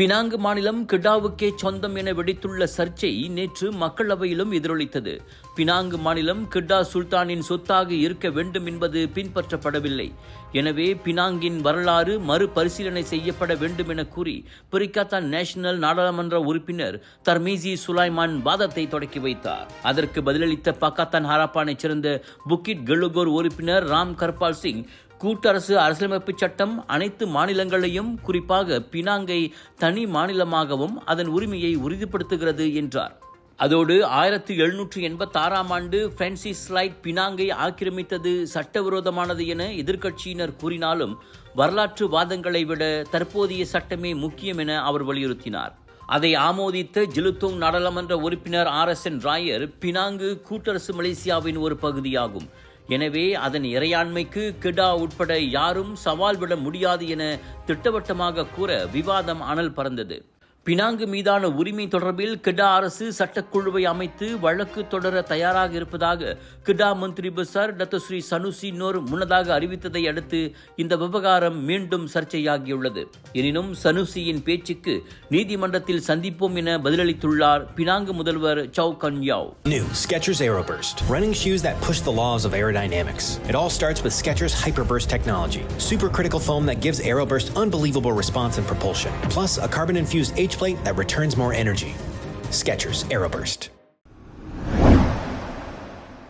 Penang மாநிலம் கிடாவுக்கே சொந்தம் என வெடித்துள்ள சர்ச்சை நேற்று மக்களவையிலும் எதிரொலித்தது. பினாங்கு மாநிலம் கிடா சுல்தானின் சொத்தாக இருக்க வேண்டும் என்பது பின்பற்றப்படவில்லை. எனவே பினாங்கின் வரலாறு மறுபரிசீலனை செய்யப்பட வேண்டும் என கூறி பிரிகத்தான் நேஷனல் நாடாளுமன்ற உறுப்பினர் தர்மீசி சுலைமான் வாதத்தை தொடக்கி வைத்தார். அதற்கு பதிலளித்த பக்காத்தான் ஹராப்பானைச் சேர்ந்த புக்கிட் கெலுகோர் உறுப்பினர் ராம் கர்பால் சிங், கூட்டரசு அரசியலமைப்பு சட்டம் அனைத்து மாநிலங்களையும், குறிப்பாக பினாங்கை தனி மாநிலமாகவும் அதன் உரிமையை உறுதிப்படுத்துகிறது என்றார். அதோடு 1786ஆம் ஆண்டு பிரான்சிஸ் லைட் பினாங்கை ஆக்கிரமித்தது சட்டவிரோதமானது என எதிர்க்கட்சியினர் கூறினாலும் வரலாற்று வாதங்களை விட தற்போதைய சட்டமே முக்கியம் என அவர் வலியுறுத்தினார். அதை ஆமோதித்த ஜிலுத்தோங் நாடாளுமன்ற உறுப்பினர் RSN ராயர், பினாங்கு கூட்டரசு மலேசியாவின் ஒரு பகுதியாகும். எனவே அதன் இறையாண்மைக்கு கிடா உட்பட யாரும் சவால் விட முடியாது என திட்டவட்டமாக கூற விவாதம் அனல் பறந்தது. பினாங்கு மீதான உரிமை தொடர்பில் கிடா அரசு சட்டக்குழுவை அமைத்து வழக்கு தொடர தயாராக இருப்பதாக கிடா மந்திரி பசார் டத்தோ ஸ்ரீ சனுசி நோர் முன்னதாக அறிவித்ததை அடுத்து இந்த விவகாரம் மீண்டும் சர்ச்சையாகியுள்ளது. எனினும் சனுசியின் பேச்சுக்கு நீதிமன்றத்தில் சந்திப்போம் என பதிலளித்துள்ளார் பினாங்கு முதல்வர் சவ் கன் யாவ். New Skechers Aeroburst, running shoes that push the laws of aerodynamics. It all starts with Skechers Hyperburst technology, supercritical foam that gives Aeroburst unbelievable response and propulsion, plus a carbon-infused H-plate that returns more energy. Skechers Aeroburst.